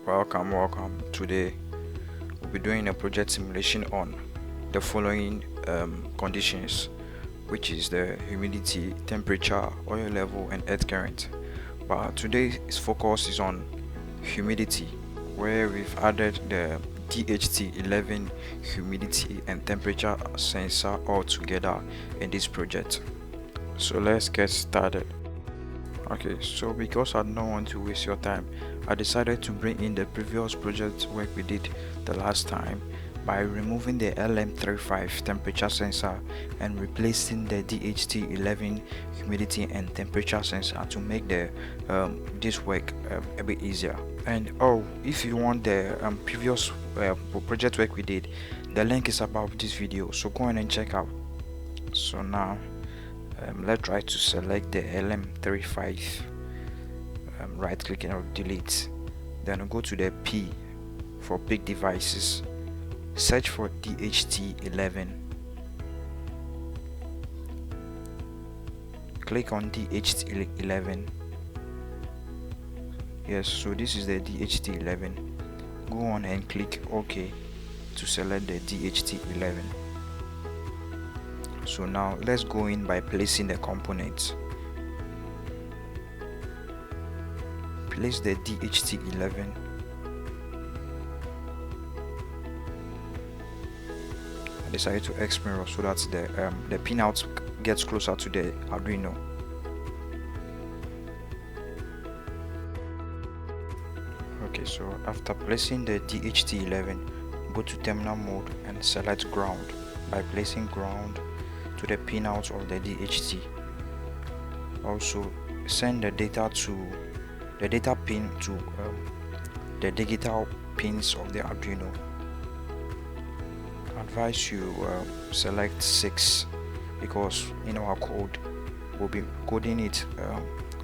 Welcome. Today we'll be doing a project simulation on the following conditions, which is the humidity, temperature, oil level, and earth current. But today's focus is on humidity, where we've added the DHT11 humidity and temperature sensor all together in this project. So let's get started. Okay, so because I don't want to waste your time, I decided to bring in the previous project work we did the last time by removing the LM35 temperature sensor and replacing the DHT11 humidity and temperature sensor to make the this work a bit easier. And if you want the previous project work we did, the link is above this video, so go on and check out. So now let's try to select the LM35, right click and delete, then go to the P for big devices, search for DHT11, click on DHT11. Yes, so this is the DHT11. Go on and click OK to select the DHT11. So now let's go in by placing the components. Place the DHT11. I decided to X mirror so that the pinout gets closer to the Arduino. Okay, so after placing the DHT11, go to terminal mode and select ground by placing ground to the pinout of the DHT. Also send the data pin to the digital pins of the Arduino. I advise you select 6 because in our code we'll be coding it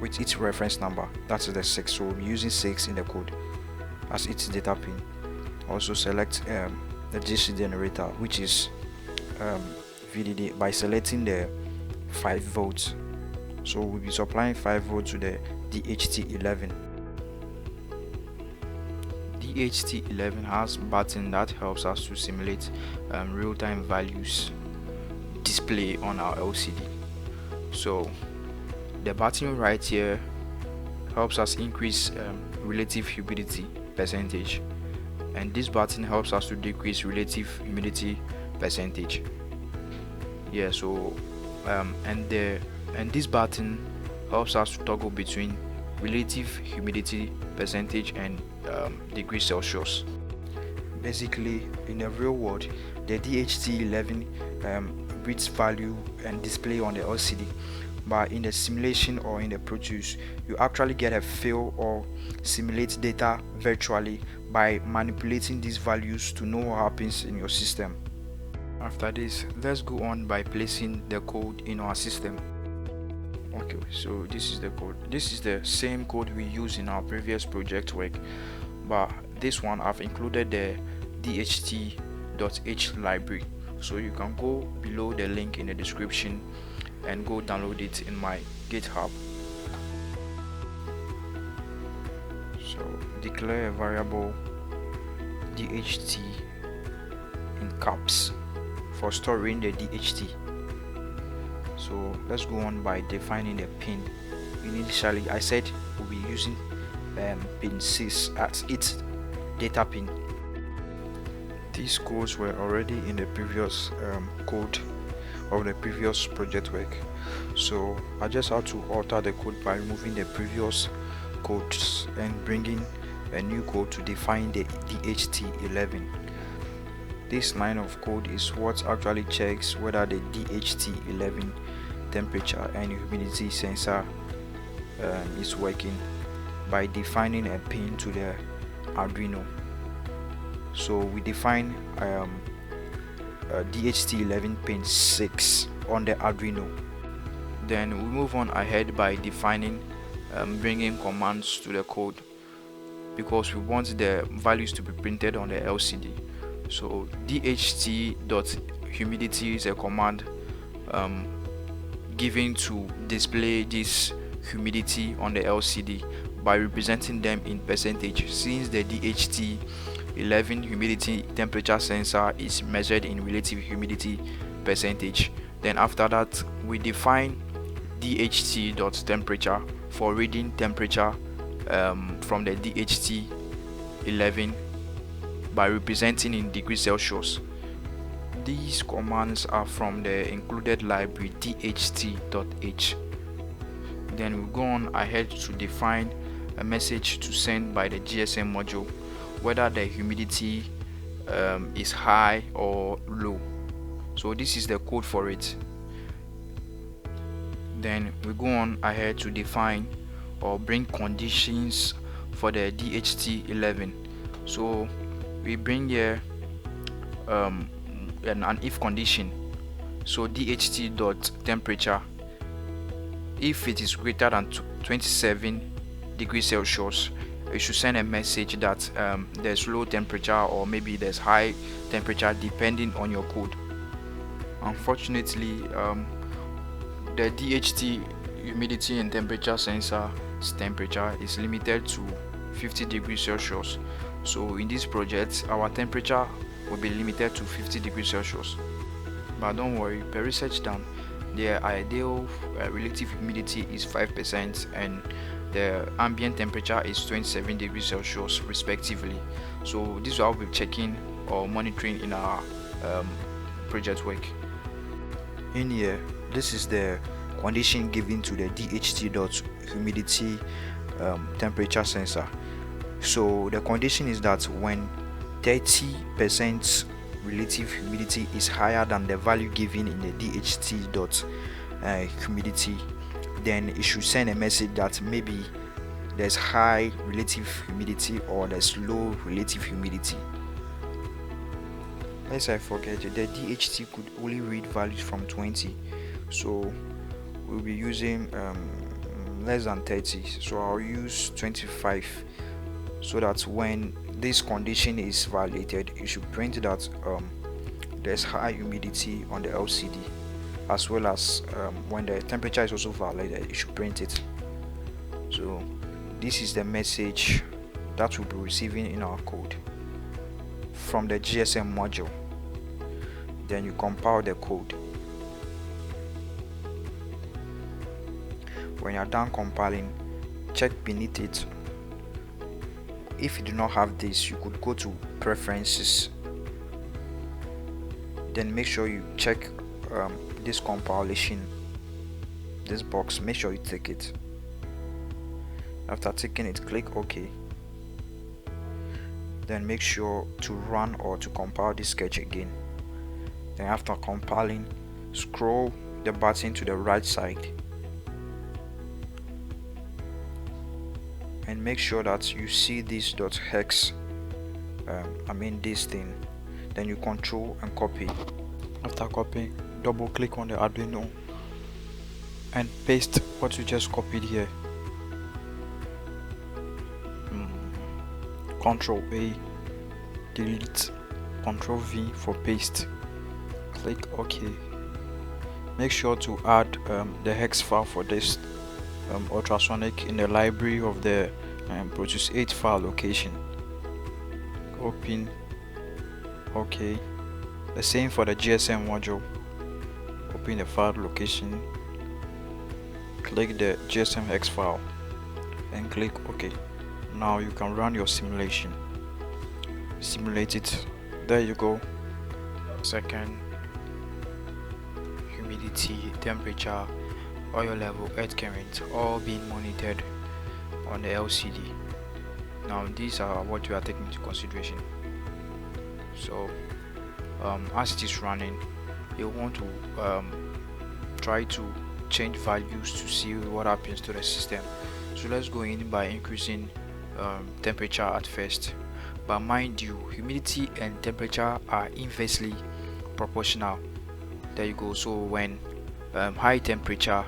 with its reference number. That's the 6, so we'll be using 6 in the code as its data pin. Also select the DC generator, which is VDD, by selecting the 5 volts. So we'll be supplying 5 volts to the DHT11. DHT11 has a button that helps us to simulate real-time values display on our LCD. So the button right here helps us increase relative humidity percentage, and this button helps us to decrease relative humidity percentage. Yeah, so and this button helps us to toggle between relative humidity percentage and degrees Celsius. Basically, in the real world, the DHT11 reads value and display on the LCD, but in the simulation or in the Pro Tools, you actually get a feel or simulate data virtually by manipulating these values to know what happens in your system. After this, let's go on by placing the code in our system. Okay, so this is the code. This is the same code we used in our previous project work, but this one I've included the dht.h library, so you can go below the link in the description and go download it in my GitHub. So declare a variable DHT in caps for storing the DHT. So let's go on by defining the pin. Initially I said we'll be using pin 6 as its data pin. These codes were already in the previous code of the previous project work, so I just had to alter the code by removing the previous codes and bringing a new code to define the DHT11. This line of code is what actually checks whether the DHT11 temperature and humidity sensor is working by defining a pin to the Arduino. So we define DHT11 pin 6 on the Arduino. Then we move on ahead by defining bringing commands to the code, because we want the values to be printed on the LCD. So dht.humidity is a command given to display this humidity on the LCD by representing them in percentage, since the DHT11 humidity temperature sensor is measured in relative humidity percentage. Then after that, we define DHT.temperature for reading temperature from the DHT11 by representing in degrees Celsius. These commands are from the included library dht.h. Then we go on ahead to define a message to send by the GSM module, whether the humidity is high or low. So this is the code for it. Then we go on ahead to define or bring conditions for the DHT11. So we bring here an if condition. So DHT.temperature, if it is greater than 27 degrees Celsius, you should send a message that there's low temperature or maybe there's high temperature depending on your code. Unfortunately, the DHT humidity and temperature sensor's temperature is limited to 50 degrees Celsius. So in this project, our temperature will be limited to 50 degrees Celsius. But don't worry, per research done, the ideal relative humidity is 5% and the ambient temperature is 27 degrees Celsius respectively. So this is what I'll be checking or monitoring in our project work. In here, this is the condition given to the DHT.humidity temperature sensor. So the condition is that when 30% relative humidity is higher than the value given in the DHT.humidity, then it should send a message that maybe there's high relative humidity or there's low relative humidity. Lest I forget, the DHT could only read values from 20, so we'll be using less than 30, so I'll use 25, so that when this condition is violated, it should print that there's high humidity on the LCD, as well as when the temperature is also violated, it should print it. So this is the message that we'll be receiving in our code from the GSM module. Then you compile the code. When you're done compiling, check beneath it. If you do not have this, you could go to preferences, then make sure you check this compilation, this box, make sure you tick it. After ticking it, click OK. Then make sure to run or to compile this sketch again. Then after compiling, scroll the button to the right side and make sure that you see this .hex, this thing. Then you control and copy. After copying, double click on the Arduino and paste what you just copied here. Ctrl A, delete, Ctrl V for paste. Click OK. Make sure to add the hex file for this ultrasonic in the library of the Protus 8 file location. Open. OK. The same for the GSM module. Open the file location. Click the GSM hex file and click OK. Now you can run your simulation. Simulate it. There you go. Second, humidity, temperature, oil level, earth current, all being monitored on the LCD. Now these are what we are taking into consideration. So as it is running, you want to try to change values to see what happens to the system. So let's go in by increasing temperature at first, but mind you, humidity and temperature are inversely proportional. There you go. So when high temperature,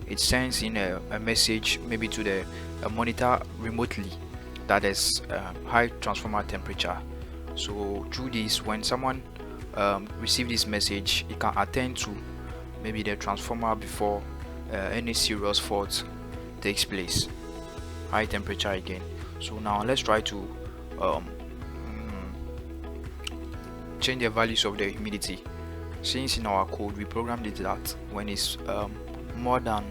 it sends in a message maybe to the monitor remotely that is high transformer temperature. So through this, when someone receives this message, it can attend to maybe the transformer before any serious fault takes place. high temperature again. So now let's try to um, change the values of the humidity. Since in our code we programmed it that when it's more than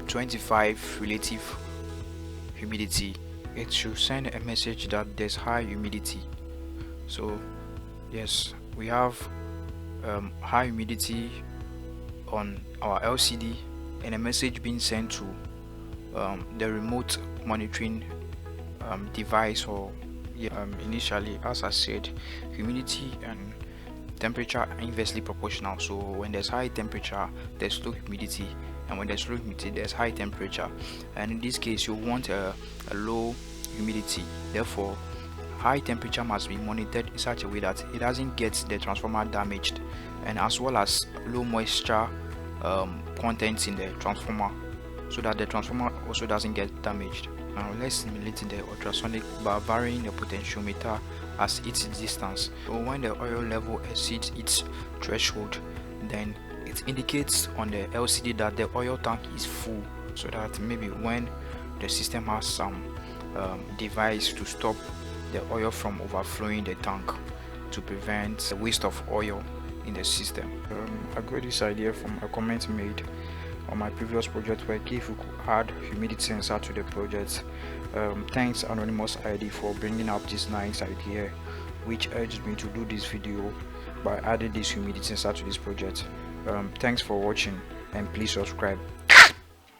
25 relative humidity, it should send a message that there's high humidity. So yes, we have high humidity on our LCD and a message being sent to the remote monitoring device. Or initially, as I said, humidity and temperature are inversely proportional. So when there's high temperature, there's low humidity, and when there's low humidity, there's high temperature. And in this case, you want a low humidity. Therefore, high temperature must be monitored in such a way that it doesn't get the transformer damaged, and as well as low moisture contents in the transformer, so that the transformer also doesn't get damaged. Now let's simulate the ultrasonic by varying the potentiometer as its distance. So when the oil level exceeds its threshold, then it indicates on the LCD that the oil tank is full, so that maybe when the system has some device to stop the oil from overflowing the tank to prevent the waste of oil in the system. I got this idea from a comment made on my previous project where if we could add humidity sensor to the project. Thanks Anonymous ID for bringing up this nice idea, which urged me to do this video by adding this humidity sensor to this project. Thanks for watching, and please subscribe.